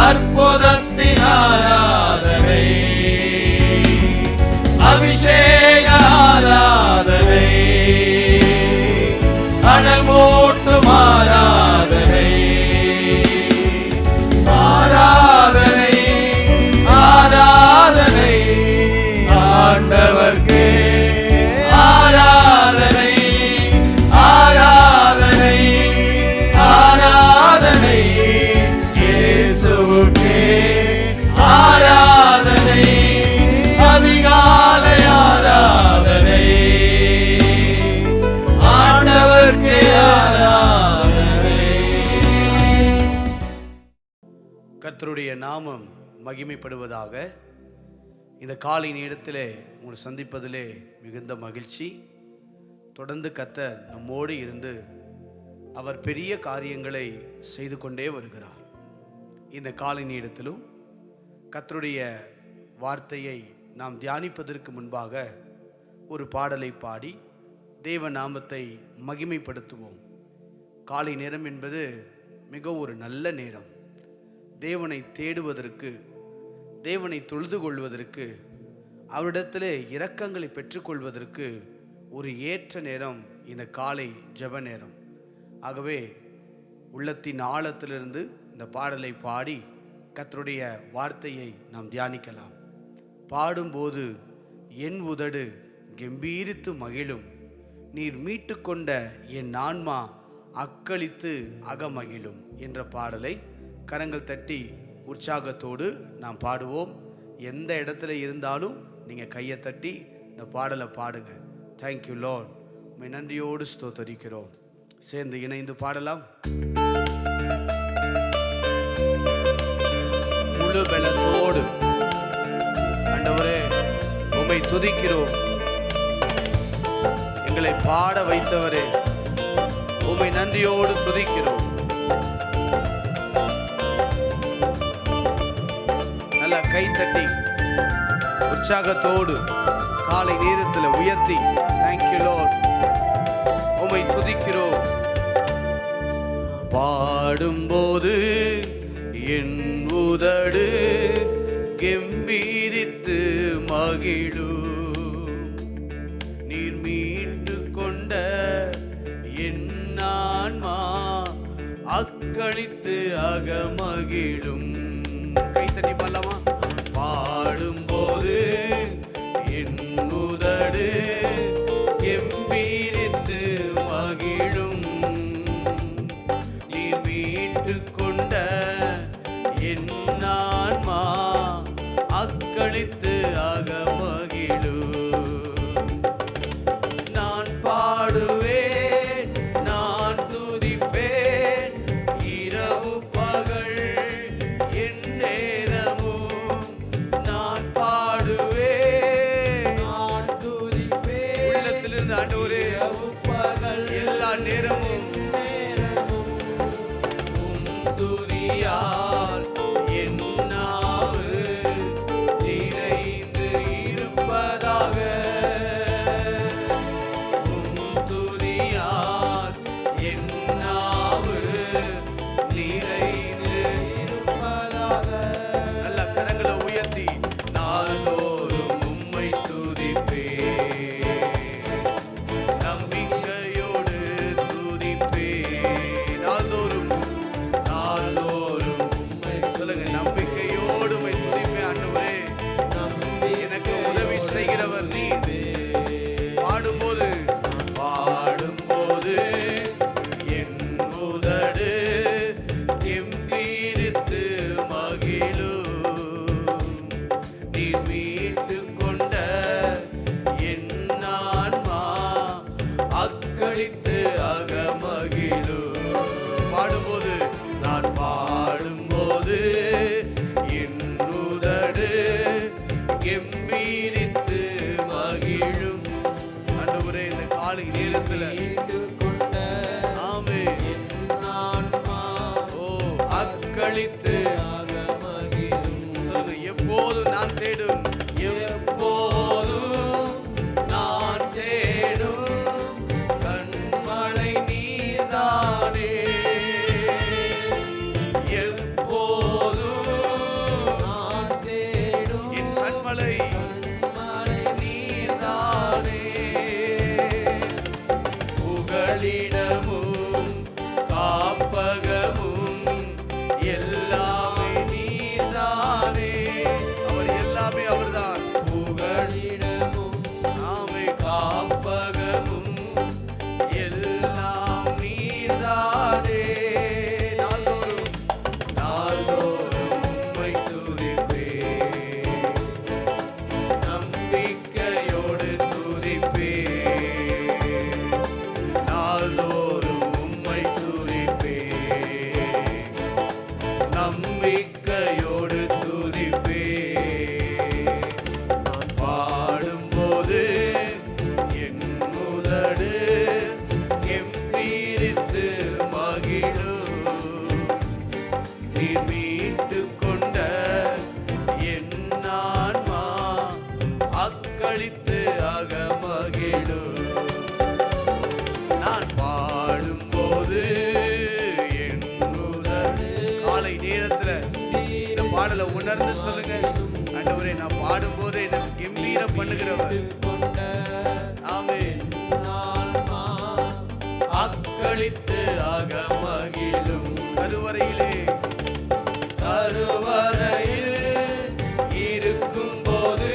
அற்புதத்தின் ஆராதனை, அபிஷேக ஆராதனை, அனல் மூட்டும் ஆராதனை, ஆராதனை, ஆராதனை ஆண்டவர்க்கே, ஆராதனை, ஆராதனை, ஆராதனை இயேசுவுக்கே, ஆராதனை, அதிகாலை ஆராதனை, ஆண்டவர்க்கே ஆராதனை. கர்த்தருடைய நாமம் மகிமைப்படுவதாக. இந்த காலை நேரத்திலே உங்களை சந்திப்பதிலே மிகுந்த மகிழ்ச்சி. தொடர்ந்து கர்த்தர் நம்மோடு இருந்து அவர் பெரிய காரியங்களை செய்து கொண்டே வருகிறார். இந்த காலை நேரத்திலும் கர்த்தருடைய வார்த்தையை நாம் தியானிப்பதற்கு முன்பாக ஒரு பாடலை பாடி தேவ நாமத்தை மகிமைப்படுத்துவோம். காலை நேரம் என்பது மிக ஒரு நல்ல நேரம். தேவனை தேடுவதற்கு, தேவனை தொழுது கொள்வதற்கு, அவரிடத்திலே இரக்கங்களை பெற்றுக்கொள்வதற்கு ஒரு ஏற்ற நேரம் இந்த காலை ஜெப நேரம். ஆகவே உள்ளத்தின் ஆழத்திலிருந்து இந்த பாடலை பாடி கர்த்தருடைய வார்த்தையை நாம் தியானிக்கலாம். பாடும்போது என் உதடு கெம்பீரித்து மகிழும், நீர் மீட்டு கொண்ட என் ஆன்மா அக்களித்து அகமகிழும் என்ற பாடலை கரங்கள் தட்டி உற்சாகத்தோடு நாம் பாடுவோம். எந்த இடத்துல இருந்தாலும் நீங்கள் கையை தட்டி இந்த பாடலை பாடுங்க. தேங்க்யூ லார்ட், உம்மை நன்றியோடு ஸ்தோத்தரிக்கிறோம். சேர்ந்து இணைந்து பாடலாம். முழு பலத்தோடு ஆண்டவரே உம்மை துதிக்கிறோம். எங்களை பாட வைத்தவரே உம்மை நன்றியோடு துதிக்கிறோம். நல்ல கை தட்டி உற்சாகத்தோடு காலை நேரத்தில் உயர்த்தி தேங்க்யூ லார்ட் உம்மை துதிக்கிறோம். பாடும்போது என் உதடு கெம்பீரித்து மகிழும், நீர் மீட்டு கொண்ட என் ஆன்மா அக்களித்து அகமகிழும். கைத்தட்டி பாடலாமா? பாடும்போது என் உதடு கெம்பீரித்து மகிழும், நீ மீட்டு கொண்ட என் ஆன்மா அக்களித்து அகமகிழும். நான் பாடுவேன், நான் துதிப்பேன், இரவு பகல் என் நேரமும் நான் பாடுவேன், நான் துதிப்பேன். உள்ளத்திலிருந்து ஆண்டவரே எல்லா நேரமும் துதியால் என் நாவு நிறைந்து இருப்பதாக, துதியால் என் நாவு நிறைந்து இருப்பதாக. நல்ல கரங்களை உயர்த்தி நாள்தோறும் உம்மை துதிப்பேன், நம்பிக்கையோடு துதிப்பேன். நாள்தோறும் நாள்தோறும் சொல்லுங்க, நம்பிக்கையோடு உம்மை துதிப்பேன். ஆண்டவரே எனக்கு உதவி செய்கிறவர் நீ. பாடும்போது பாடும்போது என் உதடு கெம்பீரித்து மகிழும், நீ மீட்டு கொண்ட என் ஆன்மா அக்களித்து அகமகிழும். பாடும்போது நான் பாடும்போது என் உதடு கெம்பீரித்து மகிழும். ஆண்டவரே இந்த காலை நேரத்தில் ஆமே அக்களித்து சொல்லுங்க, எப்போதும் நான் தேடும், எப்போதும் நான் தேடும் கண்மலை நீதானே, எப்போதும் நேரத்துல இந்த பாடலை உணர்ந்து சொல்லுங்க. ஆண்டவரே, நான் பாடும்போது என்ன கம்பீரம் பண்ணுகிறவர். ஆமென். அக்களித்து அகமகிழும் கருவறையிலே இருக்கும் போது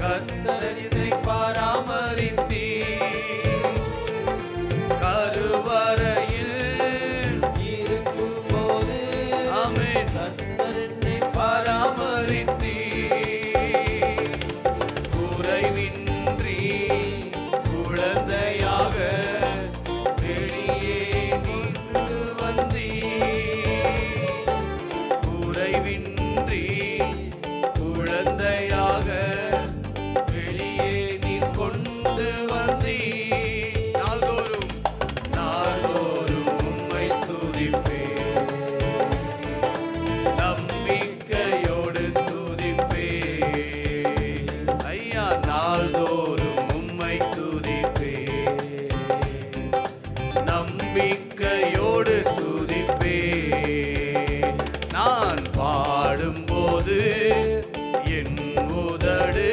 கர்த்தர் என்னை பராமரித்தீ. கருவறையில் இருக்கும் போது ஆமென் கர்த்தர் என்னை பராமரித்தீ. குறைவின்றி குழந்தையாக வெளியே நின்று வந்தீ. குறைவின்றி குழந்தையாக வெளியே நீ கொண்டு வந்தீ. நாள்தோறும் நாள்தோறும் உம்மை துதிப்பேன், நம்பிக்கையோடு துதிப்பேன். ஐயா, நாள்தோறும் உம்மை துதிப்பேன், நம்பிக்கையோடு துதிப்பேன். நான் பாடும்போது என் உதடு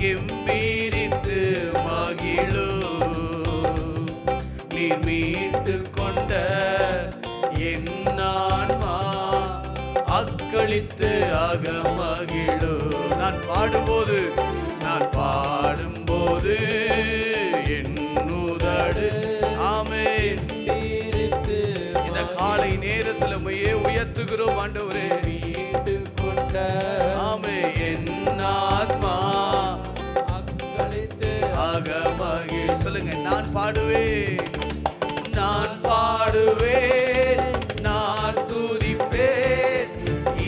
கெம்பீரித்து மகிழும். நீ மீட்டு கொண்ட என் ஆன்மா அக்களித்து அகமகிழும். நான் பாடும்போது என் உதடு ஆமென். இந்த காலை நேரத்தில் உம்மையே உயர்த்துகிறோம் ஆண்டவரே. ஆமே, என் ஆத்மா அக்களித்து அகமகிழ். சொல்லுங்க, நான் பாடுவேன், நான் துதிப்பேன்.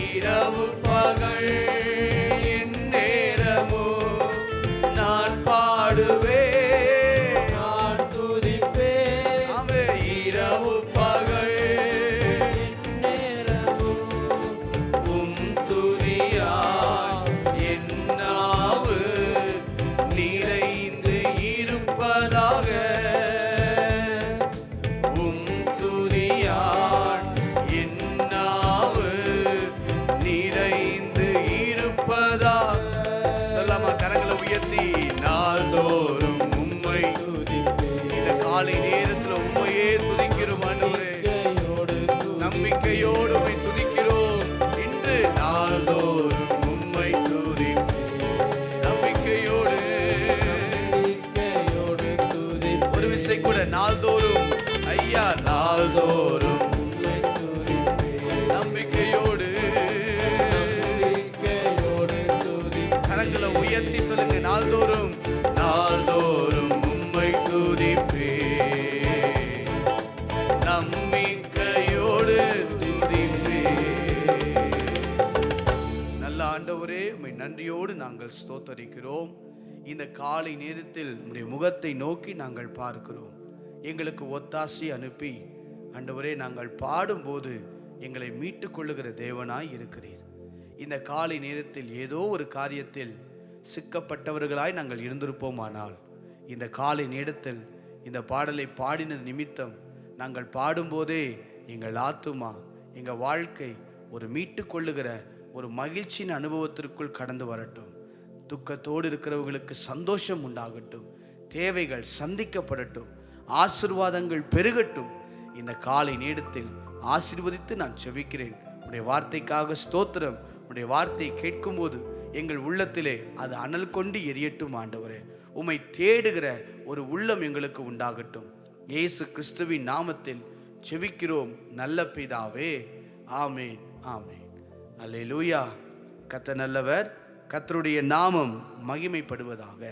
இரவு பகல் என் நேரமும் நான் பாடுவேன், நான் துதிப்பேன். ஆமே, இரவு பகல் என் நேரமும் உம் துதியால் என் நாவு நிறைந்து இருப்பதாக. உம் துதியால் என் நாவு நிறைந்து இருப்பதாக. சொல்லாமா, கரங்களை உயர்த்தி நாள்தோறும் உம்மை துதிப்பேன். இந்த காலை நேரத்தில் உம்மையே துதிக்கிறோம் ஆண்டவரே, நம்பிக்கையோடு உம்மை துதிக்கிறோம். இன்று நாள்தோறும் உம்மை துதிப்பேன், நம்பிக்கையோடு. ஒரு விசை கூட நாள்தோறும் ஐயா, நாள்தோறும் உம்மை துதிப்பேன், நம்பிக்கையோடு. கரங்களை உயர்த்தி சொல்லுங்க, நாள்தோறும் உம்மை துதிப்பேன், நம்பிக்கையோடு துதிப்பேன். நல்ல ஆண்டவரே, உம்மை நன்றியோடு நாங்கள் ஸ்தோத்தரிக்கிறோம். இந்த காலை நேரத்தில் உம்முடைய முகத்தை நோக்கி நாங்கள் பார்க்கிறோம். எங்களுக்கு ஒத்தாசி அனுப்பி ஆண்டவரே, நாங்கள் பாடும்போது எங்களை மீட்டுக் கொள்ளுகிற தேவனாய் இருக்கிறீர். இந்த காலை நேரத்தில் ஏதோ ஒரு காரியத்தில் சிக்கப்பட்டவர்களாய் நாங்கள் இருந்திருப்போமானால், இந்த காலை நேரத்தில் இந்த பாடலை பாடினது நிமித்தம் நாங்கள் பாடும்போதே எங்கள் ஆத்துமா, எங்கள் வாழ்க்கை ஒரு மீட்டு கொள்ளுகிற ஒரு மகிழ்ச்சியின் அனுபவத்திற்குள் கடந்து வரட்டும். துக்கத்தோடு இருக்கிறவர்களுக்கு சந்தோஷம் உண்டாகட்டும், தேவைகள் சந்திக்கப்படட்டும், ஆசீர்வாதங்கள் பெருகட்டும். இந்த காலை நேரத்தில் ஆசீர்வதித்து நான் செபிக்கிறேன். உடைய வார்த்தைக்காக ஸ்தோத்திரம். உடைய வார்த்தையை கேட்கும்போது எங்கள் உள்ளத்திலே அது அனல் கொண்டு எரியட்டும் ஆண்டவரே. உம்மை தேடுகிற ஒரு உள்ளம் எங்களுக்கு உண்டாகட்டும். இயேசு கிறிஸ்துவின் நாமத்தில் செபிக்கிறோம் நல்ல பிதாவே, ஆமேன், ஆமேன். அல்லேலூயா. கர்த்தர் நல்லவர், கர்த்தருடைய நாமம் மகிமைப்படுவதாக.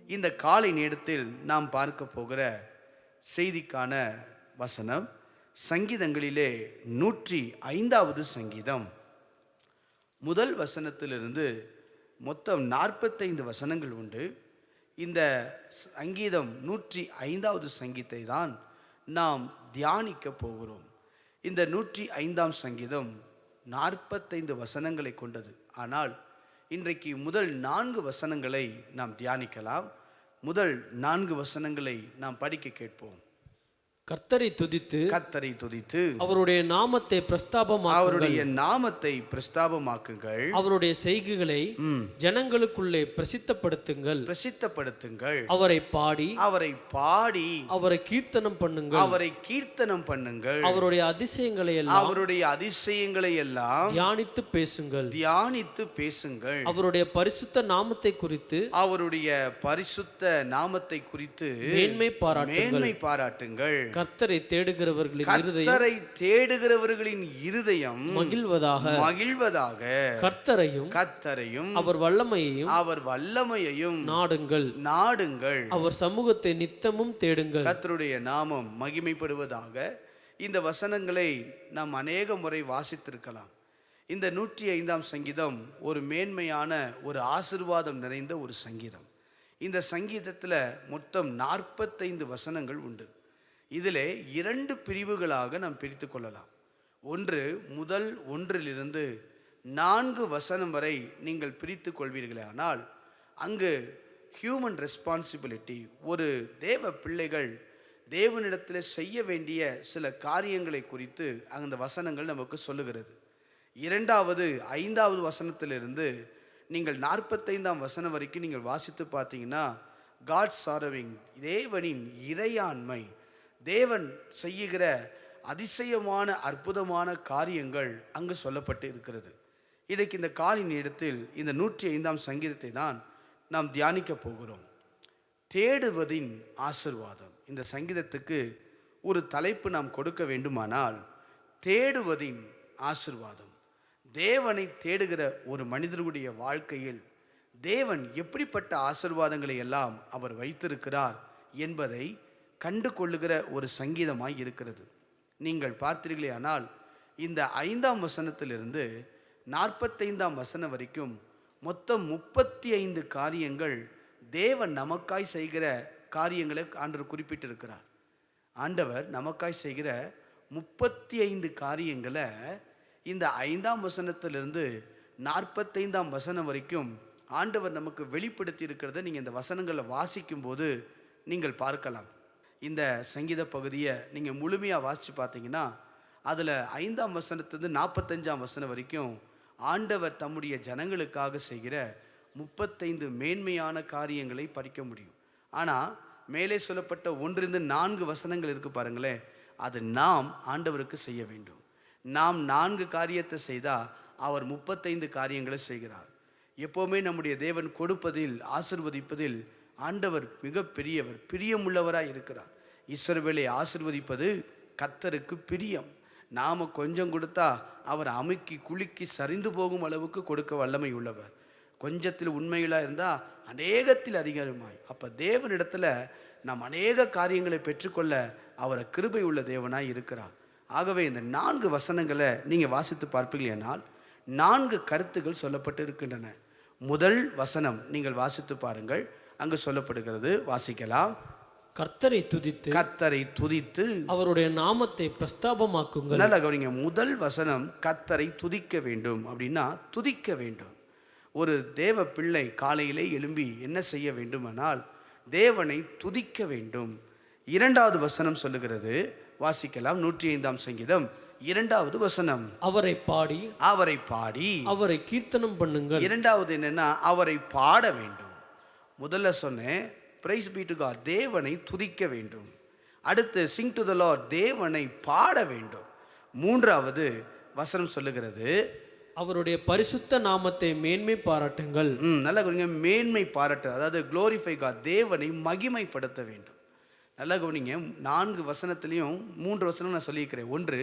இந்த காலை நேரத்தில் நாம் பார்க்க போகிற செய்திக்கான வசனம் சங்கீதங்களிலே 105வது சங்கீதம் முதல் வசனத்திலிருந்து மொத்தம் 45 வசனங்கள் உண்டு. இந்த சங்கீதம் 105வது சங்கீதத்தை தான் நாம் தியானிக்க போகிறோம். இந்த 105ஆம் சங்கீதம் 45 வசனங்களை கொண்டது. ஆனால் இன்றைக்கு முதல் 4 வசனங்களை நாம் தியானிக்கலாம். முதல் 4 வசனங்களை நாம் படிக்க கேட்போம். கர்த்தரை துதித்து கர்த்தரை துதித்து அவருடைய நாமத்தை பிரஸ்தாபமாக்குங்கள். அவருடைய நாமத்தை பிரஸ்தாபமாக்குங்கள். அவருடைய செய்கைகளை ஜனங்களுக்குள்ளே பிரசித்தப்படுத்துங்கள். பிரசித்தப்படுத்துங்கள். அவரை பாடி அவரை கீர்த்தனம் பண்ணுங்கள். அவரை கீர்த்தனம் பண்ணுங்கள். அவருடைய அதிசயங்களை எல்லாம் தியானித்து பேசுங்கள். அவருடைய பரிசுத்த நாமத்தை குறித்து மேன்மை பாராட்டுங்கள். கர்த்தரை தேடுகிறவர்களின் இருதயம் மகிழ்வதாக கர்த்தரையும் அவர் வல்லமையையும் நாடுங்கள். அவர் சமூகத்தை நித்தமும் தேடுங்கள். கர்த்தருடைய நாமம் மகிமைப்படுவதாக. இந்த வசனங்களை நாம் அநேக முறை வாசித்திருக்கலாம். இந்த 105ஆம் சங்கீதம் ஒரு மேன்மையான ஒரு ஆசீர்வாதம் நிறைந்த ஒரு சங்கீதம். இந்த சங்கீதத்தில் மொத்தம் 45 வசனங்கள் உண்டு. இதிலே 2 பிரிவுகளாக நாம் பிரித்து கொள்ளலாம். ஒன்று முதல் 1 4 வசனம் வரை நீங்கள் பிரித்து கொள்வீர்களே, ஆனால் அங்கு ஹியூமன் ரெஸ்பான்சிபிலிட்டி, ஒரு தேவ பிள்ளைகள் தேவனிடத்தில் செய்ய வேண்டிய சில காரியங்களை குறித்து அந்த வசனங்கள் நமக்கு சொல்லுகிறது. 5வது வசனத்திலிருந்து நீங்கள் 45ஆம் வசனம் வரைக்கும் நீங்கள் வாசித்து பார்த்தீங்கன்னா காட் சாரவிங், தேவனின் இறையாண்மை, தேவன் செய்யுகிற அதிசயமான அற்புதமான காரியங்கள் அங்கு சொல்லப்பட்டு இருக்கிறது. இன்றைக்கு இந்த காலின் இடத்தில் இந்த 105ஆம் சங்கீதத்தை தான் நாம் தியானிக்க போகிறோம். தேடுவதின் ஆசீர்வாதம். இந்த சங்கீதத்துக்கு ஒரு தலைப்பு நாம் கொடுக்க வேண்டுமானால் தேடுவதின் ஆசீர்வாதம். தேவனை தேடுகிற ஒரு மனிதனுடைய வாழ்க்கையில் தேவன் எப்படிப்பட்ட ஆசீர்வாதங்களை எல்லாம் அவர் வைத்திருக்கிறார் என்பதை கண்டு கொள்ளுகிற ஒரு சங்கீதமாய் இருக்கிறது. நீங்கள் பார்த்தீர்களே ஆனால் இந்த 5ஆம் வசனத்திலிருந்து 45ஆம் வசனம் வரைக்கும் மொத்தம் 35 காரியங்கள் தேவன் நமக்காய் செய்கிற காரியங்களை ஆண்டவர் குறிப்பிட்டிருக்கிறார். ஆண்டவர் நமக்காய் செய்கிற 35 காரியங்களை இந்த 5ஆம் வசனத்திலிருந்து 45ஆம் வசனம் வரைக்கும் ஆண்டவர் நமக்கு வெளிப்படுத்தி இருக்கிறத நீங்கள் இந்த வசனங்களை வாசிக்கும் போது நீங்கள் பார்க்கலாம். இந்த சங்கீத பகுதியை நீங்கள் முழுமையாக வாசித்து பார்த்தீங்கன்னா அதில் 5ஆம் வசனத்திலிருந்து 45ஆம் வசனம் வரைக்கும் ஆண்டவர் தம்முடைய ஜனங்களுக்காக செய்கிற 35 மேன்மையான காரியங்களை படிக்க முடியும். ஆனால் மேலே சொல்லப்பட்ட 1-4 வசனங்கள் இருக்குது பாருங்களேன், அது நாம் ஆண்டவருக்கு செய்ய வேண்டும். நாம் 4 காரியத்தை செய்தால் அவர் 35 காரியங்களை செய்கிறார். எப்போவுமே நம்முடைய தேவன் கொடுப்பதில் ஆசீர்வதிப்பதில் ஆண்டவர் மிக பெரியவர், பிரியமுள்ளவராய் இருக்கிறார். இஸ்ரவேலை ஆசீர்வதிப்பது கர்த்தருக்கு பிரியம். நாம் கொஞ்சம் கொடுத்தா அவர் அமுக்கி குலுக்கி சரிந்து போகும் அளவுக்கு கொடுக்க வல்லமை உள்ளவர். கொஞ்சத்தில் உண்மையிலாக இருந்தால் அநேகத்தில் அதிகமாய். அப்போ தேவனிடத்தில் நாம் அநேக காரியங்களை பெற்றுக்கொள்ள அவரை கிருபை உள்ள தேவனாய் இருக்கிறார். ஆகவே இந்த 4 வசனங்களை நீங்கள் வாசித்து பார்ப்பீர்களானால் 4 கருத்துகள் சொல்லப்பட்டு இருக்கின்றன. முதல் வசனம் நீங்கள் வாசித்து பாருங்கள், அங்கு சொல்லப்படுகிறது. வாசிக்கலாம். கர்த்தரை துதித்து அவருடைய நாமத்தை பிரஸ்தாபமாக்குங்கள். நல்ல கவனிங்க. முதல் வசனம் கர்த்தரை துதிக்க வேண்டும். அப்படின்னா துதிக்க வேண்டும். ஒரு தேவ பிள்ளை காலையிலே எழும்பி என்ன செய்ய வேண்டுமானால் தேவனை துதிக்க வேண்டும். 2வது வசனம் சொல்லுகிறது. வாசிக்கலாம். 105ஆம் சங்கீதம் 2வது வசனம். அவரை பாடி அவரை கீர்த்தனம் பண்ணுங்கள். 2வது என்னன்னா அவரை பாட வேண்டும். முதல்ல சொன்னேன் பிரைஸ் பீ டு காட், தேவனை துதிக்க வேண்டும். அடுத்து சிங் டு த லார்ட், தேவனை பாட வேண்டும். 3வது வசனம் சொல்லுகிறது அவருடைய பரிசுத்த நாமத்தை மேன்மை பாராட்டுங்கள். நல்லா கவனிங்க. மேன்மை பாராட்டு, அதாவது க்ளோரிஃபை காட், தேவனை மகிமைப்படுத்த வேண்டும். நல்லா கவனிங்க. 4 வசனத்திலையும் 3 வசனம் நான் சொல்லியிருக்கிறேன். 1,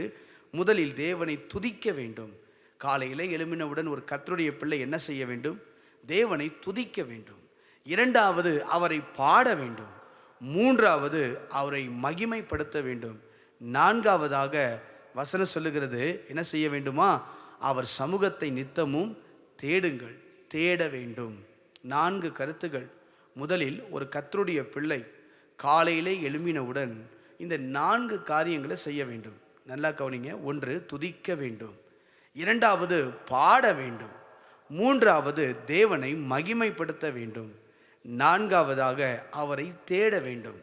முதலில் தேவனை துதிக்க வேண்டும். காலையில் எழும்பினவுடன் ஒரு கர்த்தருடைய பிள்ளை என்ன செய்ய வேண்டும்? தேவனை துதிக்க வேண்டும். 2வது அவரை பாட வேண்டும். 3வது அவரை மகிமைப்படுத்த வேண்டும். 4வதாக வசனம் சொல்லுகிறது என்ன செய்ய வேண்டுமா? அவர் சமூகத்தை நித்தமும் தேடுங்கள், தேட வேண்டும். 4 கருத்துகள். முதலில் ஒரு கர்த்தருடைய பிள்ளை காலையிலே எழும்பினவுடன் இந்த 4 காரியங்களை செய்ய வேண்டும். நல்லா கவனிங்க. 1, துதிக்க வேண்டும். 2வது பாட வேண்டும். 3வது தேவனை மகிமைப்படுத்த வேண்டும். 4வதாக அவரை தேட வேண்டும்.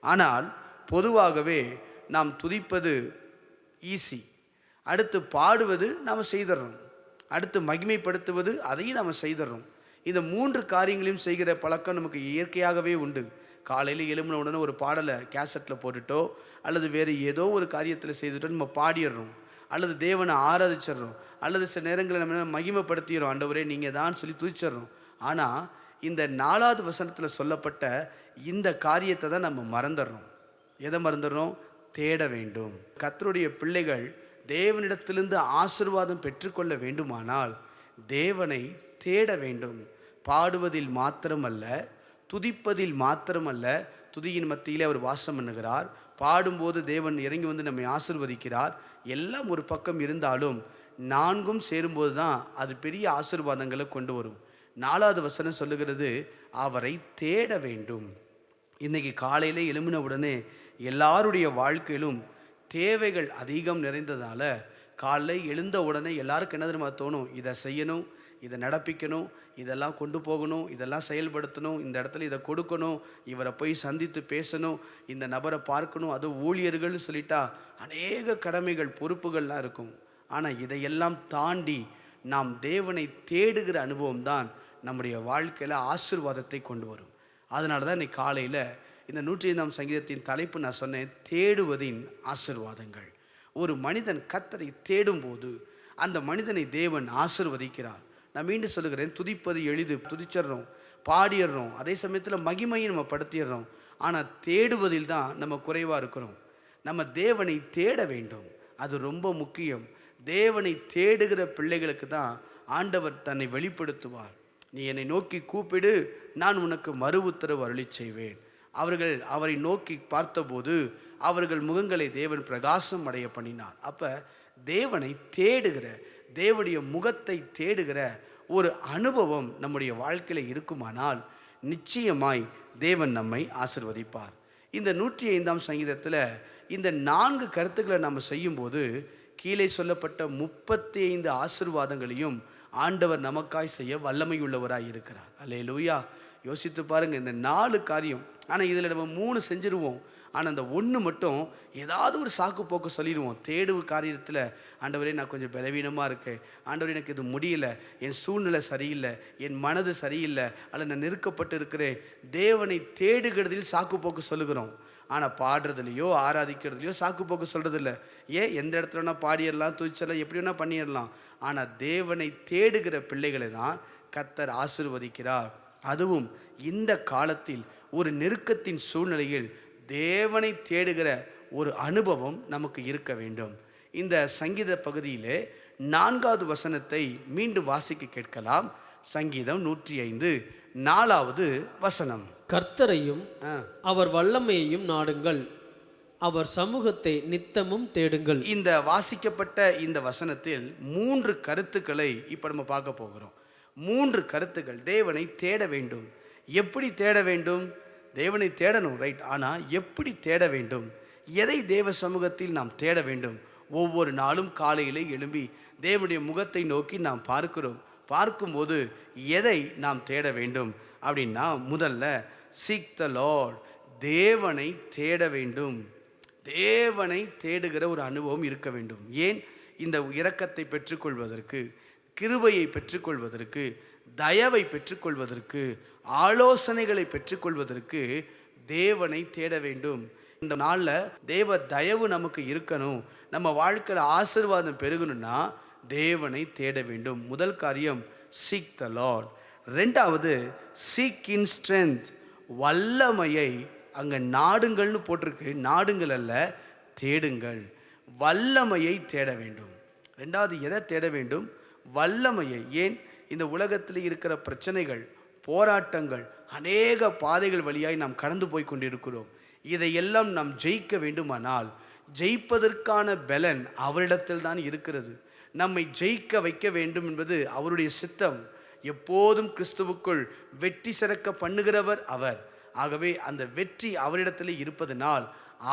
ஆனால் பொதுவாகவே நாம் துதிப்பது ஈஸி, அடுத்து பாடுவது நாம் செய்துடுறோம், அடுத்து மகிமைப்படுத்துவது அதையும் நாம் செய்துடுறோம். இந்த 3 காரியங்களையும் செய்கிற பழக்கம் நமக்கு இயற்கையாகவே உண்டு. காலையில் எழும்பின உடனே ஒரு பாடலை கேசட்டில் போட்டுட்டோ அல்லது வேறு ஏதோ ஒரு காரியத்தில் செய்துட்டோ நம்ம பாடிடுறோம், அல்லது தேவனை ஆராதிச்சிடுறோம், அல்லது சில நேரங்களில் நம்ம மகிமைப்படுத்திடுறோம், ஆண்டவரே நீங்கள் தான் சொல்லி துதிச்சிடுறோம். ஆனால் இந்த 4வது வசனத்தில் சொல்லப்பட்ட இந்த காரியத்தை தான் நம்ம மறந்துடுறோம். எதை மறந்துடுறோம்? தேட வேண்டும். கர்த்தருடைய பிள்ளைகள் தேவனிடத்திலிருந்து ஆசீர்வாதம் பெற்றுக்கொள்ள வேண்டுமானால் தேவனை தேட வேண்டும். பாடுவதில் மாத்திரமல்ல, துதிப்பதில் மாத்திரமல்ல, துதியின் மத்தியிலே அவர் வாசம் பண்ணுகிறார், பாடும்போது தேவன் இறங்கி வந்து நம்மை ஆசீர்வதிக்கிறார். எல்லாம் ஒரு பக்கம் இருந்தாலும் 4ம் சேரும்போது தான் அது பெரிய ஆசீர்வாதங்களை கொண்டு வரும். 4வது வசனம் சொல்லுகிறது, அவரை தேட வேண்டும். இன்றைக்கி காலையில் எழும்பின உடனே எல்லாருடைய வாழ்க்கையிலும் தேவைகள் அதிகம் நிறைந்ததால் காலையில் எழுந்த உடனே எல்லாருக்கும் என்ன தெரியுமா தோணும்? இதை செய்யணும், இதை நடப்பிக்கணும், இதெல்லாம் கொண்டு போகணும், இதெல்லாம் செயல்படுத்தணும், இந்த இடத்துல இதை கொடுக்கணும், இவரை போய் சந்தித்து பேசணும், இந்த நபரை பார்க்கணும், அது ஊழியர்கள்னு சொல்லிட்டா அநேக கடமைகள் பொறுப்புகள்லாம் இருக்கும். ஆனால் இதையெல்லாம் தாண்டி நாம் தேவனை தேடுகிற அனுபவம் தான் நம்முடைய வாழ்க்கையில் ஆசீர்வாதத்தை கொண்டு வரும். அதனால தான் இன்னைக்கு காலையில் இந்த 105ஆம் சங்கீதத்தின் தலைப்பு நான் சொன்னேன், தேடுவதின் ஆசீர்வாதங்கள். ஒரு மனிதன் கர்த்தரை தேடும்போது அந்த மனிதனை தேவன் ஆசீர்வதிக்கிறார். நான் மீண்டும் சொல்லுகிறேன், துதிப்பது எளிது, துதிச்சிடுறோம், பாடிடுறோம், அதே சமயத்தில் மகிமையை நம்ம படுத்திடுறோம். ஆனால் தேடுவதில் தான் நம்ம குறைவாக இருக்கிறோம். நம்ம தேவனை தேட வேண்டும், அது ரொம்ப முக்கியம். தேவனை தேடுகிற பிள்ளைகளுக்கு தான் ஆண்டவர் தன்னை வெளிப்படுத்துவார். நீ என்னை நோக்கி கூப்பிடு, நான் உனக்கு மறு உத்தரவு அருளி செய்வேன். அவர்கள் அவரை நோக்கி பார்த்தபோது அவர்கள் முகங்களை தேவன் பிரகாசம் அடைய பண்ணினார். அப்போ தேவனை தேடுகிற, தேவனுடைய முகத்தை தேடுகிற ஒரு அனுபவம் நம்முடைய வாழ்க்கையில் இருக்குமானால் நிச்சயமாய் தேவன் நம்மை ஆசீர்வதிப்பார். இந்த 105ஆம் சங்கீதத்தில் இந்த 4 கருத்துக்களை நம்ம செய்யும்போது கீழே சொல்லப்பட்ட 35 ஆசீர்வாதங்களையும் ஆண்டவர் நமக்காய் செய்ய வல்லமை உள்ளவராய் இருக்கிறார். அல்லேலூயா. யோசித்து பாருங்கள், இந்த 4 காரியம். ஆனால் இதில் நம்ம 3 செஞ்சிருவோம், ஆனால் அந்த 1 மட்டும் ஏதாவது ஒரு சாக்கு போக்கு சொல்லிடுவோம். தேடுவு காரியத்தில், ஆண்டவரே நான் கொஞ்சம் பலவீனமாக இருக்கேன், ஆண்டவரே எனக்கு இது முடியல, என் சூழ்நிலை சரியில்லை, என் மனது சரியில்லை, அல்ல நான் நெருக்கப்பட்டு இருக்கிறேன். தேவனை தேடுகிறதில் சாக்கு போக்கு சொல்லுகிறோம், ஆனால் பாடுறதுலையோ ஆராதிக்கிறதுலையோ சாக்கு போக்கு சொல்கிறதில்ல. ஏன்? எந்த இடத்துல வேணால் பாடிடலாம், துதிச்சலாம், எப்படி வேணால் பண்ணிடலாம். ஆனால் தேவனை தேடுகிற பிள்ளைகளை தான் கர்த்தர் ஆசீர்வதிக்கிறார். அதுவும் இந்த காலத்தில் ஒரு நெருக்கத்தின் சூழ்நிலையில் தேவனை தேடுகிற ஒரு அனுபவம் நமக்கு இருக்க வேண்டும். இந்த சங்கீத பகுதியிலே 4வது வசனத்தை மீண்டும் வாசிக்க கேட்கலாம். சங்கீதம் 105 4வது வசனம். கர்த்தரையும் அவர் வல்லமையையும் நாடுங்கள், அவர் சமூகத்தை நித்தமும் தேடுங்கள். இந்த வாசிக்கப்பட்ட இந்த வசனத்தில் 3 கருத்துக்களை இப்போ நம்ம பார்க்க போகிறோம். 3 கருத்துக்கள். தேவனை தேட வேண்டும். எப்படி தேட வேண்டும்? தேவனை தேடணும், ரைட். ஆனால் எப்படி தேட வேண்டும்? எதை தேவ சமூகத்தில் நாம் தேட வேண்டும்? ஒவ்வொரு நாளும் காலையிலே எழும்பி தேவனுடைய முகத்தை நோக்கி நாம் பார்க்கிறோம். பார்க்கும்போது எதை நாம் தேட வேண்டும் அப்படின்னா, முதல்ல சீக் த லார்ட், தேவனை தேட வேண்டும். தேவனை தேடுகிற ஒரு அனுபவம் இருக்க வேண்டும். ஏன்? இந்த இரக்கத்தை பெற்றுக்கொள்வதற்கு, கிருபையை பெற்றுக்கொள்வதற்கு, தயவை பெற்றுக்கொள்வதற்கு, ஆலோசனைகளை பெற்றுக்கொள்வதற்கு தேவனை தேட வேண்டும். இந்த நாளில் தேவ தயவு நமக்கு இருக்கணும், நம்ம வாழ்க்கையில் ஆசீர்வாதம் பெருகணும்னா தேவனை தேட வேண்டும். முதல் காரியம் சீக் த லார்ட். 2வது சீக் இன் ஸ்ட்ரென்த், வல்லமையை அங்கே நாடுங்கள்னு போட்டிருக்கு, நாடுங்கள் அல்ல, தேடுங்கள். வல்லமையை தேட வேண்டும். 2வது எதை தேட வேண்டும்? வல்லமையை. ஏன்? இந்த உலகத்தில் இருக்கிற பிரச்சனைகள், போராட்டங்கள், அநேக பாதைகள் வழியாய் நாம் கடந்து போய் கொண்டிருக்கிறோம். இதையெல்லாம் நாம் ஜெயிக்க வேண்டுமானால் ஜெயிப்பதற்கான பலன் அவரிடத்தில் தான் இருக்கிறது. நம்மை ஜெயிக்க வைக்க வேண்டும் என்பது அவருடைய சித்தம். எப்போதும் கிறிஸ்துவுக்குள் வெற்றி சிறக்க பண்ணுகிறவர் அவர். ஆகவே அந்த வெற்றி அவரிடத்தில் இருப்பதனால்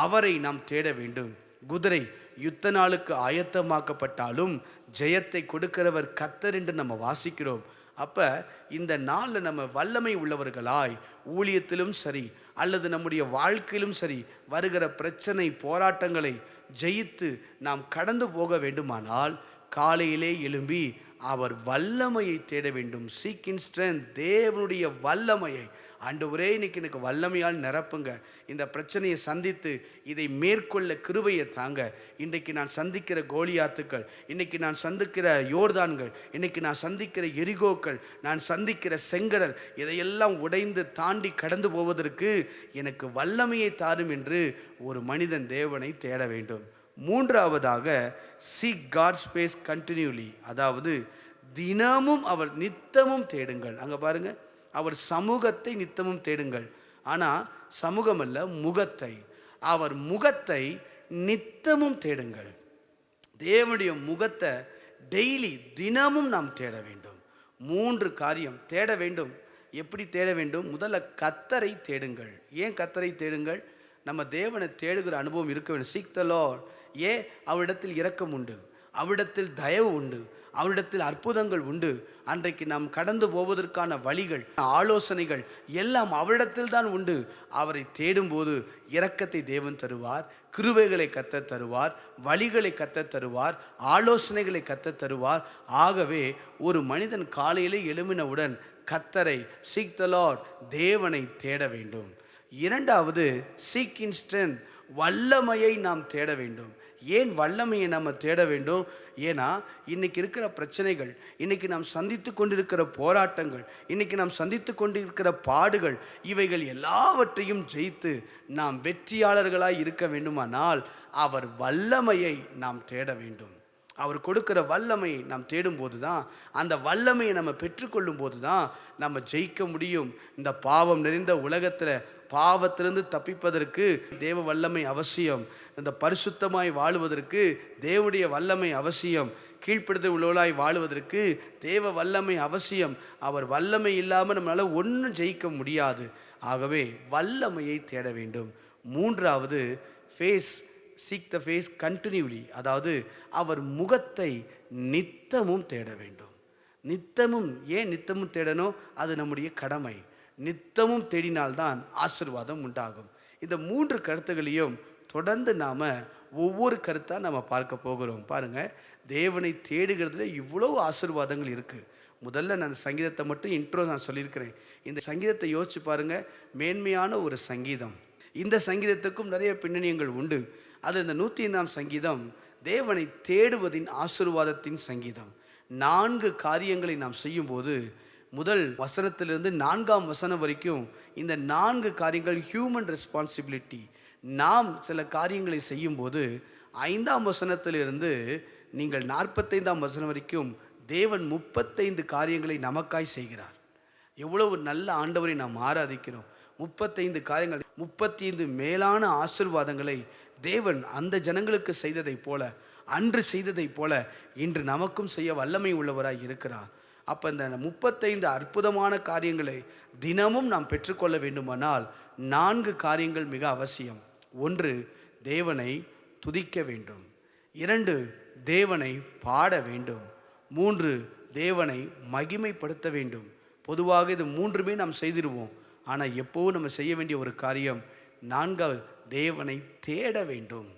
அவரை நாம் தேட வேண்டும். குதிரை யுத்த நாளுக்கு ஆயத்தமாக்கப்பட்டாலும் ஜெயத்தை கொடுக்கிறவர் கர்த்தர் என்று நம்ம வாசிக்கிறோம். அப்போ இந்த நாளில் நம்ம வல்லமை உள்ளவர்களாய் ஊழியத்திலும் சரி அல்லது நம்முடைய வாழ்க்கையிலும் சரி வருகிற பிரச்சனை போராட்டங்களை ஜெயித்து நாம் கடந்து போக வேண்டுமானால் காலையிலே எழும்பி அவர் வல்லமையை தேட வேண்டும். சீக் இன் ஸ்ட்ரென்த், தேவனுடைய வல்லமையை. ஆண்டவரே, இன்னைக்கு எனக்கு வல்லமையால் நிரப்புங்க, இந்த பிரச்சனையை சந்தித்து இதை மேற்கொள்ள கிருபையை தாங்க. இன்றைக்கு நான் சந்திக்கிற கோலியாத்துக்கள், இன்னைக்கு நான் சந்திக்கிற யோர்தான்கள், இன்னைக்கு நான் சந்திக்கிற எரிகோக்கள், நான் சந்திக்கிற செங்கடல், இதையெல்லாம் உடைந்து தாண்டி கடந்து போவதற்கு எனக்கு வல்லமையை தாரும் என்று ஒரு மனிதன் தேவனை தேட வேண்டும். மூன்றாவதாக சீக் காட்ஸ் ஃபேஸ் கண்டினியூலி, அதாவது தினமும் அவர் நித்தமும் தேடுங்கள். அங்கே பாருங்க, அவர் சமூகத்தை நித்தமும் தேடுங்கள். ஆனால் சமூகம் அல்ல, முகத்தை, அவர் முகத்தை நித்தமும் தேடுங்கள். தேவனுடைய முகத்தை டெய்லி தினமும் நாம் தேட வேண்டும். 3 காரியம் தேட வேண்டும். எப்படி தேட வேண்டும்? முதல்ல கர்த்தரை தேடுங்கள். ஏன் கர்த்தரை தேடுங்கள்? நம்ம தேவனை தேடுகிற அனுபவம் இருக்க வேண்டும். Seek the Lord. ஏன்? அவரிடத்தில் இரக்கம் உண்டு, அவரிடத்தில் தயவு உண்டு, அவரிடத்தில் அற்புதங்கள் உண்டு. அன்றைக்கு நாம் கடந்து போவதற்கான வழிகள், ஆலோசனைகள் எல்லாம் அவரிடத்தில் தான் உண்டு. அவரை தேடும்போது இரக்கத்தை தேவன் தருவார், கிருபைகளை கர்த்தர் தருவார், வழிகளை கர்த்தர் தருவார், ஆலோசனைகளை கர்த்தர் தருவார். ஆகவே ஒரு மனிதன் காலையிலே எழும்பினவுடன் கர்த்தரை, சீக் த லார்ட், தேவனை தேட வேண்டும். இரண்டாவது சீக் இன் ஸ்ட்ரென்த், வல்லமையை நாம் தேட வேண்டும். ஏன் வல்லமையை நம்ம தேட வேண்டும்? ஏன்னா இன்னைக்கு இருக்கிற பிரச்சனைகள், இன்னைக்கு நாம் சந்தித்து கொண்டிருக்கிற போராட்டங்கள், இன்னைக்கு நாம் சந்தித்து கொண்டிருக்கிற பாடுகள், இவைகள் எல்லாவற்றையும் ஜெயித்து நாம் வெற்றியாளர்களாய் இருக்க வேண்டுமானால் அவர் வல்லமையை நாம் தேட வேண்டும். அவர் கொடுக்கிற வல்லமையை நாம் தேடும்போது தான், அந்த வல்லமையை நம்ம பெற்றுக்கொள்ளும் போது தான் நம்ம ஜெயிக்க முடியும். இந்த பாவம் நிறைந்த உலகத்தில் பாவத்திலிருந்து தப்பிப்பதற்கு தேவ வல்லமை அவசியம். இந்த பரிசுத்தமாய் வாழுவதற்கு தேவனுடைய வல்லமை அவசியம். கீழ்ப்படுத்தல் உள்ளவளாய் வாழுவதற்கு தேவ வல்லமை அவசியம். அவர் வல்லமை இல்லாமல் நம்மளால் ஒன்றும் ஜெயிக்க முடியாது. ஆகவே வல்லமையை தேட வேண்டும். மூன்றாவது phase, seek the face continually, அதாவது அவர் முகத்தை நித்தமும் தேட வேண்டும். நித்தமும். ஏன் நித்தமும் தேடணும்? அது நம்முடைய கடமை. நித்தமும் தேடினால்தான் ஆசீர்வாதம் உண்டாகும். இந்த 3 கருத்துகளையும் தொடர்ந்து நாம் ஒவ்வொரு கருத்தாக நம்ம பார்க்க போகிறோம். பாருங்கள், தேவனை தேடுகிறதுல இவ்வளோ ஆசீர்வாதங்கள் இருக்குது. முதல்ல நான் சங்கீதத்தை மட்டும் இன்ட்ரோ நான் சொல்லியிருக்கிறேன். இந்த சங்கீதத்தை யோசிச்சு பாருங்கள், மேன்மையான ஒரு சங்கீதம். இந்த சங்கீதத்துக்கும் நிறைய பின்னணியங்கள் உண்டு. அது இந்த 105ஆம் சங்கீதம் தேவனை தேடுவதின் ஆசீர்வாதத்தின் சங்கீதம். 4 காரியங்களை நாம் செய்யும்போது, முதல் வசனத்திலிருந்து 4ஆம் வசனம் வரைக்கும் இந்த 4 காரியங்கள் ஹியூமன் ரெஸ்பான்சிபிலிட்டி. நாம் சில காரியங்களை செய்யும்போது 5ஆம் வசனத்திலிருந்து நீங்கள் 45ஆம் வசனம் வரைக்கும் தேவன் 35 காரியங்களை நமக்காய் செய்கிறார். எவ்வளவு நல்ல ஆண்டவரை நாம் ஆராதிக்கிறோம். 35 காரியங்கள், 35 மேலான ஆசீர்வாதங்களை தேவன் அந்த ஜனங்களுக்கு செய்ததை போல, அன்று செய்ததை போல இன்று நமக்கும் செய்ய வல்லமை உள்ளவராய் இருக்கிறார். அப்போ இந்த 35 அற்புதமான காரியங்களை தினமும் நாம் பெற்றுக்கொள்ள வேண்டுமானால் 4 காரியங்கள் மிக அவசியம். 1, தேவனை துதிக்க வேண்டும். 2, தேவனை பாட வேண்டும். 3, தேவனை மகிமைப்படுத்த வேண்டும். பொதுவாக இது 3மே நாம் செய்திருவோம். ஆனால் எப்போவும் நம்ம செய்ய வேண்டிய ஒரு காரியம் 4வது, தேவனை தேட வேண்டும்.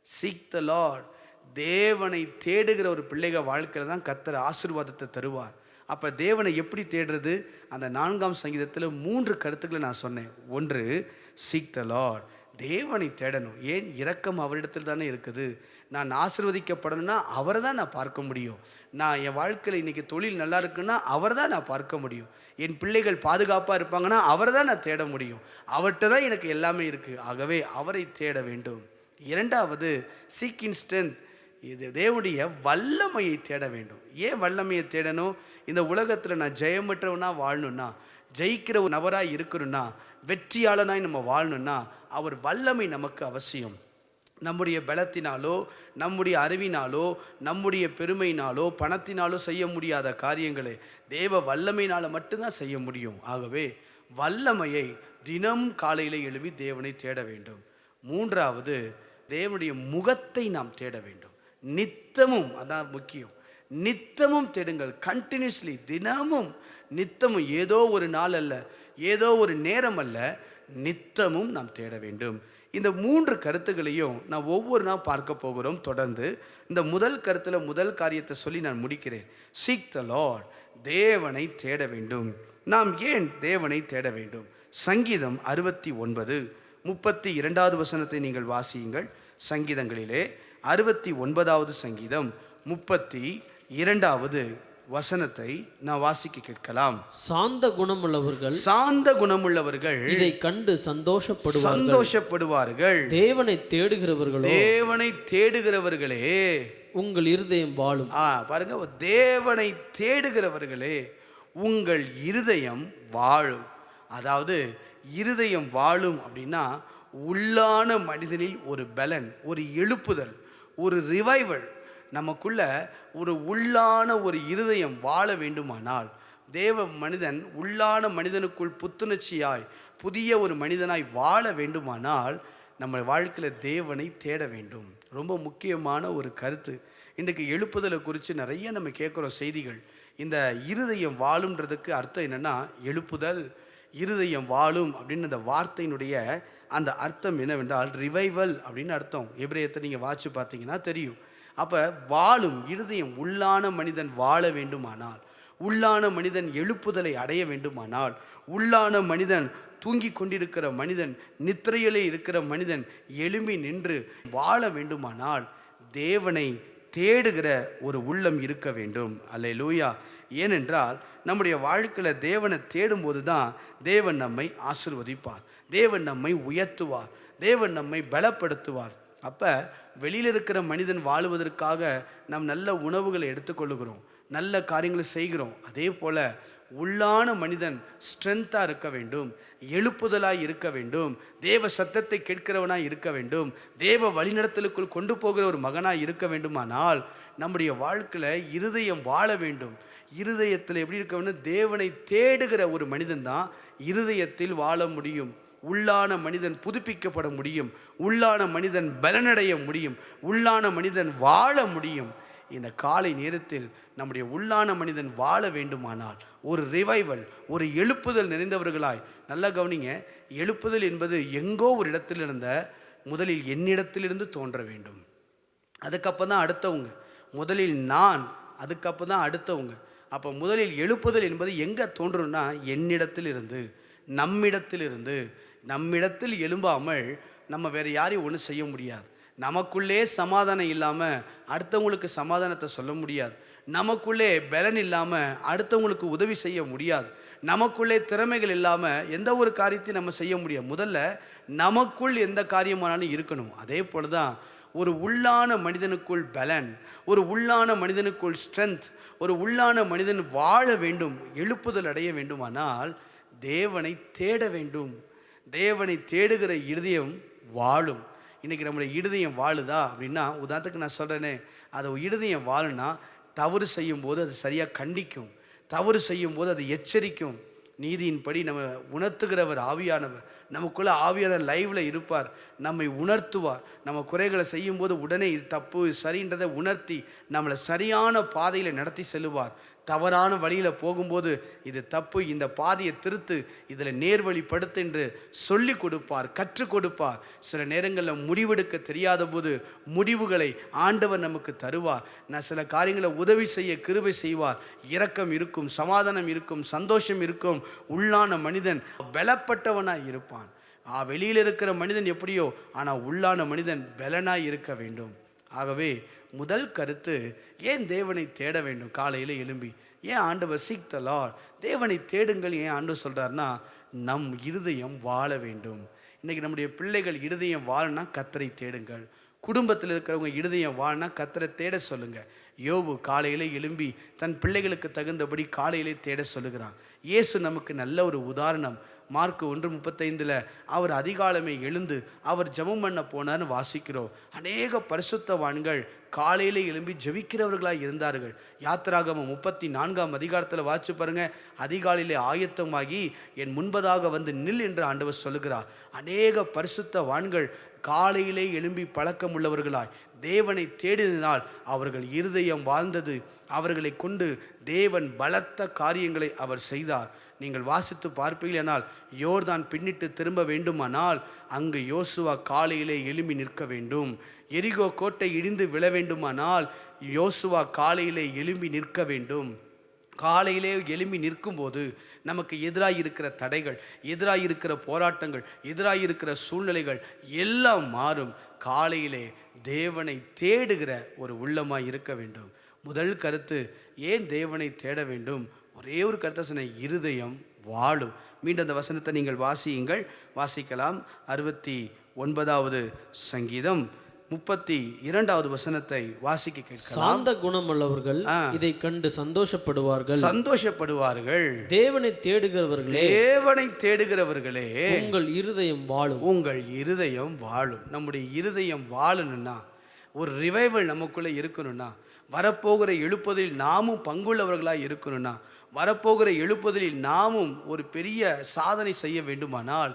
Seek the Lord. தேவனை தேடுகிற ஒரு பிள்ளைக வாழ்க்கையில் தான் கர்த்தர் ஆசீர்வாதத்தை தருவார். அப்போ தேவனை எப்படி தேடுறது? அந்த 4ஆம் சங்கீதத்தில் 3 கருத்துக்களை நான் சொன்னேன். 1, சீக் த லார்ட், தேவனை தேடணும். ஏன்? இரக்கம் அவரிடத்தில் தானே இருக்குது. நான் ஆசீர்வதிக்கப்படணும்னா அவரை தான் நான் பார்க்க முடியும். நான் என் வாழ்க்கையில் இன்றைக்கி தொழில் நல்லா இருக்குன்னா அவரை தான் நான் பார்க்க முடியும். என் பிள்ளைகள் பாதுகாப்பாக இருப்பாங்கன்னா அவரை தான் நான் தேட முடியும். அவர்கிட்ட தான் எனக்கு எல்லாமே இருக்குது. ஆகவே அவரை தேட வேண்டும். 2வது, சீக் இன் ஸ்ட்ரென்த், இது தேவனுடைய வல்லமையை தேட வேண்டும். ஏன் வல்லமையை தேடணும்? இந்த உலகத்தில் நான் ஜெயமற்றவனாக வாழணுன்னா, ஜெயிக்கிற ஒரு நபராக இருக்கணும்னா, வெற்றியாளனாய் நம்ம வாழணும்னா அவர் வல்லமை நமக்கு அவசியம். நம்முடைய பலத்தினாலோ, நம்முடைய அறிவினாலோ, நம்முடைய பெருமையினாலோ, பணத்தினாலோ செய்ய முடியாத காரியங்களை தேவ வல்லமையினால் மட்டும்தான் செய்ய முடியும். ஆகவே வல்லமையை தினமும் காலையில் எழுப்பி தேவனை தேட வேண்டும். 3வது, தேவனுடைய முகத்தை நாம் தேட வேண்டும். நித்தமும், அதான் முக்கியம். நித்தமும் தேடுங்கள். கண்டினியூஸ்லி, தினமும், நித்தமும், ஏதோ ஒரு நாள் அல்ல, ஏதோ ஒரு நேரம் அல்ல, நித்தமும் நாம் தேட வேண்டும். இந்த 3 கருத்துகளையும் நான் ஒவ்வொரு நாள் பார்க்க போகிறோம். தொடர்ந்து இந்த முதல் கருத்தில் முதல் காரியத்தை சொல்லி நான் முடிக்கிறேன். சீக் த லார்ட், தேவனை தேட வேண்டும். நாம் ஏன் தேவனை தேட வேண்டும்? சங்கீதம் 69:32 வசனத்தை நீங்கள் வாசியுங்கள். சங்கீதங்களிலே 69வது சங்கீதம் 32வது வசனத்தை நான் வாசிக்க கேட்கலாம். சாந்த குணமுள்ளவர்கள் இதை கண்டு சந்தோஷப்படுவார்கள். தேவனை தேடுகிறவர்களே உங்கள் இருதயம் வாழும். பாருங்க, தேவனை தேடுகிறவர்களே உங்கள் இருதயம் வாழும். அதாவது இருதயம் வாழும் அப்படின்னா உள்ளான மனிதனில் ஒரு பலன், ஒரு எழுப்புதல், ஒரு ரிவைவல், நமக்குள்ள ஒரு உள்ளான ஒரு இருதயம் வாழ வேண்டுமானால், தேவ மனிதன் உள்ளான மனிதனுக்குள் புத்துணர்ச்சியாய் புதிய ஒரு மனிதனாய் வாழ வேண்டுமானால் நம்ம வாழ்க்கையில் தேவனை தேட வேண்டும். ரொம்ப முக்கியமான ஒரு கருத்து. இன்றைக்கு எழுப்புதலை குறித்து நிறைய நம்ம கேட்குறோம் செய்திகள். இந்த இருதயம் வாழும்ன்றதுக்கு அர்த்தம் என்னென்னா, எழுப்புதல், இருதயம் வாழும் அப்படின்னு அந்த வார்த்தையினுடைய அந்த அர்த்தம் என்னவென்றால் ரிவைவல் அப்படின்னு அர்த்தம். எபிரேயத்தை நீங்கள் வாட்சி பார்த்தீங்கன்னா தெரியும். அப்போ வாழும் இருதயம், உள்ளான மனிதன் வாழ வேண்டுமானால், உள்ளான மனிதன் எழுப்புதலை அடைய வேண்டுமானால், உள்ளான மனிதன் தூங்கி கொண்டிருக்கிற மனிதன், நித்திரையிலே இருக்கிற மனிதன் எழும்பி நின்று வாழ வேண்டுமானால் தேவனை தேடுகிற ஒரு உள்ளம் இருக்க வேண்டும். அல்லேலூயா. ஏனென்றால் நம்முடைய வாழ்க்கையில் தேவனை தேடும்போது தான் தேவன் நம்மை ஆசீர்வதிப்பார், தேவன் நம்மை உயர்த்துவார், தேவன் நம்மை பலப்படுத்துவார். அப்போ வெளியில் இருக்கிற மனிதன் வாழுவதற்காக நாம் நல்ல உணவுகளை எடுத்துக்கொள்ளுகிறோம், நல்ல காரியங்களை செய்கிறோம். அதே போல் உள்ளான மனிதன் ஸ்ட்ரென்த்தாக இருக்க வேண்டும், எழுப்புதலாய் இருக்க வேண்டும், தேவ சத்தத்தை கேட்கிறவனாய் இருக்க வேண்டும், தேவ வழிநடத்தலுக்குள் கொண்டு போகிற ஒரு மகனாய் இருக்க வேண்டுமானால் நம்முடைய வாழ்க்கையில் இருதயம் வாழ வேண்டும். இருதயத்தில் எப்படி இருக்க வேண்டும்? தேவனை தேடுகிற ஒரு மனிதன் தான் இருதயத்தில் வாழ முடியும். உள்ளான மனிதன் புதுப்பிக்கப்பட முடியும், உள்ளான மனிதன் பலனடைய முடியும், உள்ளான மனிதன் வாழ முடியும். இந்த காலை நேரத்தில் நம்முடைய உள்ளான மனிதன் வாழ வேண்டுமானால் ஒரு ரிவைவல், ஒரு எழுப்புதல் நிறைந்தவர்களாய், நல்லா கவனிங்க, எழுப்புதல் என்பது எங்கோ ஒரு இடத்தில் இருந்த முதலில் என்னிடத்திலிருந்து தோன்ற வேண்டும். அதுக்கப்புறம் தான் அடுத்தவங்க. முதலில் நான், அதுக்கப்புறம் தான் அடுத்தவங்க. அப்போ முதலில் எழுப்புதல் என்பது எங்கே தோன்றும்னா என்னிடத்தில் இருந்து, நம்மிடத்திலிருந்து. நம்மிடத்தில் எழும்பாமல் நம்ம வேறு யாரையும் ஒன்றும் செய்ய முடியாது. நமக்குள்ளே சமாதானம் இல்லாமல் அடுத்தவங்களுக்கு சமாதானத்தை சொல்ல முடியாது. நமக்குள்ளே பலன் இல்லாமல் அடுத்தவங்களுக்கு உதவி செய்ய முடியாது. நமக்குள்ளே திறமைகள் இல்லாமல் எந்த ஒரு காரியத்தையும் நம்ம செய்ய முடியாது. முதல்ல நமக்குள் எந்த காரியமானாலும் இருக்கணும். அதே போல தான் ஒரு உள்ளான மனிதனுக்குள் பலன், ஒரு உள்ளான மனிதனுக்குள் ஸ்ட்ரென்த், ஒரு உள்ளான மனிதன் வாழ வேண்டும், எழுப்புதல் அடைய வேண்டுமானால் தேவனை தேட வேண்டும். தேவனை தேடுகிற இருதயம் வாழும். இன்றைக்கி நம்முடைய இருதயம் வாழுதா அப்படின்னா, உதாரணத்துக்கு நான் சொல்கிறேனே, அது இருதயம் வாழுனா தவறு செய்யும்போது அது சரியாக கண்டிக்கும், தவறு செய்யும்போது அது எச்சரிக்கும். நீதியின்படி நம்ம உணர்த்துகிறவர் ஆவியானவர். நமக்குள்ளே ஆவியான லைவில் இருப்பார், நம்மை உணர்த்துவார். நம்ம குறைகளை செய்யும்போது உடனே இது தப்பு சரின்றதை உணர்த்தி நம்மளை சரியான பாதையில் நடத்தி செல்லுவார். தவறான வழியில் போகும்போது இது தப்பு, இந்த பாதையை திருத்து, இதில் நேர்வழிப்படுத்து என்று சொல்லி கொடுப்பார், கற்றுக் கொடுப்பார். சில நேரங்களில் முடிவெடுக்க தெரியாத போது முடிவுகளை ஆண்டவர் நமக்கு தருவார். நான் சில காரியங்களை உதவி செய்ய கிருபை செய்வார். இரக்கம் இருக்கும், சமாதானம் இருக்கும், சந்தோஷம் இருக்கும். உள்ளான மனிதன் பலப்பட்டவனாய் இருப்பான். வெளியில் இருக்கிற மனிதன் எப்படியோ, ஆனால் உள்ளான மனிதன் பலனாய் இருக்க வேண்டும். ஆகவே முதல் கருத்து, ஏன் தேவனை தேட வேண்டும்? காலையில் எழும்பி ஏன் ஆண்டவர் சீக் த லார்ட், தேவனை தேடுங்கள் ஏன் ஆண்டவர் சொல்கிறார்னா, நம் இருதயம் வாழ வேண்டும். இன்றைக்கி நம்முடைய பிள்ளைகள் இருதயம் வாழனா கர்த்தரை தேடுங்கள். குடும்பத்தில் இருக்கிறவங்க இருதயம் வாழனா கர்த்தரை தேட சொல்லுங்கள். யோபு காலையில் எழும்பி தன் பிள்ளைகளுக்கு தகுந்தபடி காலையிலே தேட சொல்லுகிறான். இயேசு நமக்கு நல்ல ஒரு உதாரணம். மார்க்கு 1:35 அவர் அதிகாலமே எழுந்து அவர் ஜெபம் பண்ண போனார்னு வாசிக்கிறோம். அநேக பரிசுத்தவான்கள் காலையிலே எழும்பி ஜெபிக்கிறவர்களாக இருந்தார்கள். யாத்திராகமம் 34 வாசிச்சு பாருங்க. அதிகாலையிலே ஆயத்தமாகி என் முன்பதாக வந்து நில் என்று ஆண்டவர் சொல்லுகிறார். அநேக பரிசுத்தவான்கள் காலையிலே எழும்பி பழக்கம் உள்ளவர்களாய் தேவனை தேடினால் அவர்கள் இருதயம் வாழ்ந்தது, அவர்களை கொண்டு தேவன் பலத்த காரியங்களை அவர் செய்தார். நீங்கள் வாசித்து பார்ப்பீர்களானால் யோர்தான் பின்னிட்டு திரும்ப வேண்டுமானால் அங்கு யோசுவா காலையிலே எழும்பி நிற்க வேண்டும். எரிகோ கோட்டை இடிந்து விழ வேண்டுமானால் யோசுவா காலையிலே எழும்பி நிற்க வேண்டும். காலையிலே எழும்பி நிற்கும்போது நமக்கு எதிராக இருக்கிற தடைகள், எதிராக இருக்கிற போராட்டங்கள், எதிராக இருக்கிற சூழ்நிலைகள் எல்லாம் மாறும். காலையிலே தேவனை தேடுகிற ஒரு உள்ளமாய் இருக்க வேண்டும். முதல் கருத்து, ஏன் தேவனை தேட வேண்டும்? ஒரே ஒரு கருத்தை சொன்ன, இருதயம் வாழும். மீண்டும் அந்த வசனத்தை நீங்கள் வாசிக்கலாம். 69வது சங்கீதம் 32வது வசனத்தை வாசிக்க கேட்கலாம். சாந்த குணமுள்ளவர்கள் இதை கண்டு சந்தோஷப்படுவார்கள். தேவனை தேடுகிறவர்களே உங்கள் இருதயம் வாழும். நம்முடைய இருதயம் வாழணும்னா, ஒரு ரிவைவல் நமக்குள்ள இருக்கணும்னா, வரப்போகிற எழுப்புதலில் நாமும் பங்குள்ளவர்களாக இருக்கணும்னா, வரப்போகிற எழுப்புதலில் நாமும் ஒரு பெரிய சாதனை செய்ய வேண்டுமானால்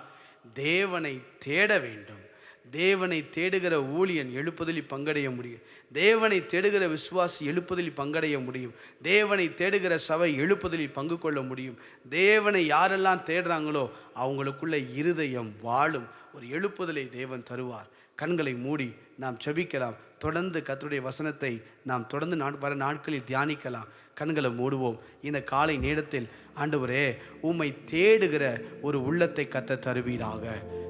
தேவனை தேட வேண்டும். தேவனை தேடுகிற ஊழியன் எழுப்புதலில் பங்கடைய முடியும். தேவனை தேடுகிற விசுவாசி எழுப்புதலில் பங்கடைய முடியும். தேவனை தேடுகிற சபை எழுப்புதலில் பங்கு கொள்ள முடியும். தேவனை யாரெல்லாம் தேடுறாங்களோ அவங்களுக்குள்ள இருதயம் வாழும். ஒரு எழுப்புதலை தேவன் தருவார். கண்களை மூடி நாம் ஜெபிக்கலாம். தொடர்ந்து கர்த்தருடைய வசனத்தை நாம் தொடர்ந்து வர நாட்களில் தியானிக்கலாம். கண்களை மூடுவோம். இந்த காலை நேரத்தில் ஆண்டவரே, உம்மை தேடுகிற ஒரு உள்ளத்தை கர்த்தர் தருவீராக.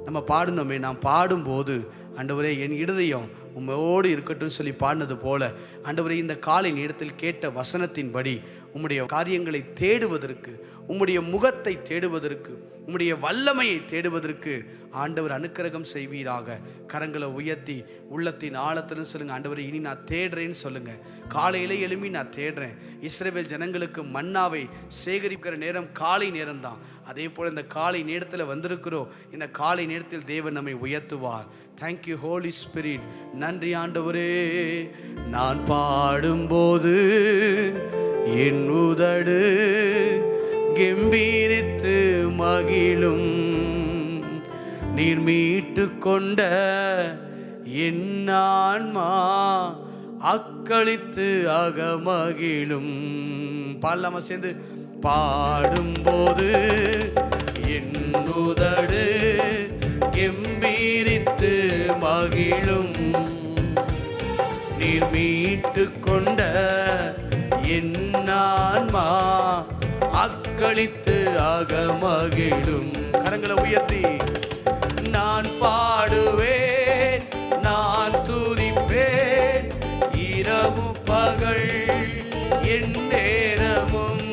நம்ம பாடணுமே, நாம் பாடும்போது ஆண்டவரே என் இருதயம் உம்மையோடு இருக்கட்டும் சொல்லி பாடினது போல, ஆண்டவரே இந்த காலை நேரத்தில் கேட்ட வசனத்தின்படி உம்முடைய காரியங்களை தேடுவதற்கு, உம்முடைய முகத்தை தேடுவதற்கு, உம்முடைய வல்லமையை தேடுவதற்கு ஆண்டவர் அனுக்கிரகம் செய்வீராக. கரங்களை உயர்த்தி உள்ளத்தின் ஆழத்திலும் சொல்லுங்க, ஆண்டவரை இனி நான் தேடுறேன்னு சொல்லுங்க. காலையிலே எழும்பி நான் தேடுறேன். இஸ்ரவேல் ஜனங்களுக்கு மன்னாவை சேகரிக்கிற நேரம் காலை நேரம்தான். அதே போல் இந்த காலை நேரத்தில் வந்திருக்கிறோம். இந்த காலை நேரத்தில் தேவன் நம்மை உயர்த்துவார். Thank you Holy Spirit. நன்றி ஆண்டவரே. நான் பாடும்போது என் உதடு கெம்பீரித்து மகிழும், நீர் மீட்டு கொண்ட என் ஆன்மா அக்களித்து அகமகிழும். பாடலாமா சேர்ந்து? பாடும்போது என் உதடு கெம்பீரித்து மகிழும், நீர் மீட்டு கொண்ட என் ஆன்மா அக்களித்து அகமகிழும். கரங்களை உயர்த்தி நான் பாடுவேன், நான் துதிப்பேன், இரவு பகல் என் நேரமும்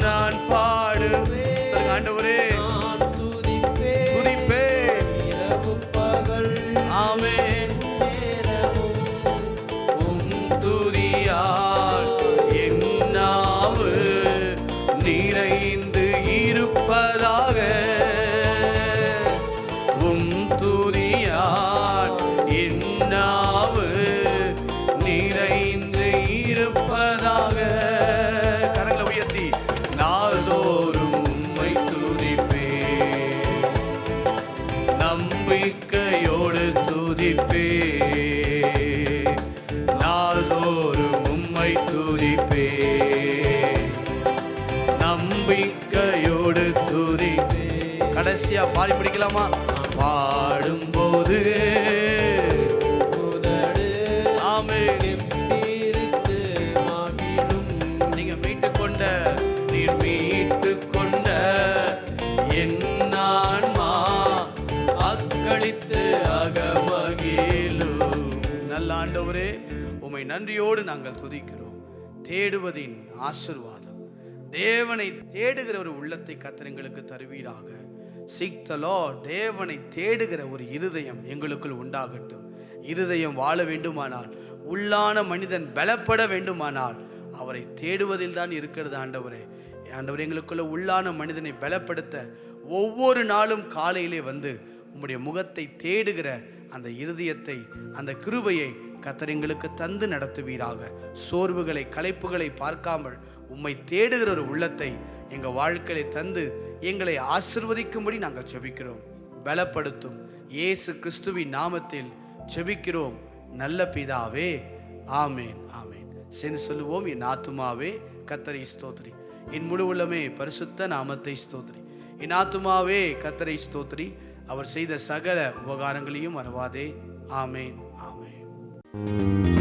நான் பாடுவேன். சொல்லுங்க ஆண்டவரே, நான் துதிப்பேன், இரவு பகல் ஆமென் நேரமும் உம் துதியால் என் நாவு நிறைந்து இருப்பதாக, உம் துதியால் என் நாவு நிறைந்து இருப்பதாக. கரங்களை உயர்த்தி நாள்தோறும் உம்மை துதிப்பேன், நம்பிக்கையோடு துதிப்பேன், நாள்தோறும் உம்மை துதிப்பேன், நம்பிக்கையோடு துதிப்பேன். கடைசியா பாடி முடிக்கலாமா? பாடும்போது நீங்க நீர் மீட்டு கொண்ட என் ஆன்மா அக்களித்து அகமகிழும். நல்ல ஆண்டவரே, உம்மை நன்றியோடு நாங்கள் துதிக்கிறோம். தேடுவதின் ஆசீர்வாதம், தேவனை தேடுகிற ஒரு உள்ளத்தை கர்த்தர் எங்களுக்கு தருவீராக. Seek the Lord. தேவனை தேடுகிற ஒரு இருதயம் எங்களுக்குள் உண்டாகட்டும். இருதயம் வாழ வேண்டுமானால், உள்ளான மனிதன் பலப்பட வேண்டுமானால் அவரை தேடுவதில் தான் இருக்கிறது. ஆண்டவரே, ஆண்டவரே, எங்களுக்குள்ள உள்ளான மனிதனை பலப்படுத்த ஒவ்வொரு நாளும் காலையிலே வந்து உம்முடைய முகத்தை தேடுகிற அந்த இருதயத்தை, அந்த கிருபையை கர்த்தர் எங்களுக்கு தந்து நடத்துவீராக. சோர்வுகளை, களைப்புகளை பார்க்காமல் உம்மை தேடுகிற ஒரு உள்ளத்தை எங்கள் வாழ்க்கையை தந்து எங்களை ஆசீர்வதிக்கும்படி நாங்கள் ஜெபிக்கிறோம். பலப்படுத்தும் இயேசு கிறிஸ்துவின் நாமத்தில் ஜெபிக்கிறோம் நல்ல பிதாவே. ஆமேன், ஆமேன். சேர்ந்து சொல்லுவோம். என் ஆத்துமாவே கர்த்தரை ஸ்தோத்திரி, என் முழு உள்ளமே பரிசுத்த நாமத்தை ஸ்தோத்திரி. என் ஆத்துமாவே கர்த்தரை ஸ்தோத்திரி, அவர் செய்த சகல உபகாரங்களையும் மறவாதே. ஆமேன், ஆமேன்.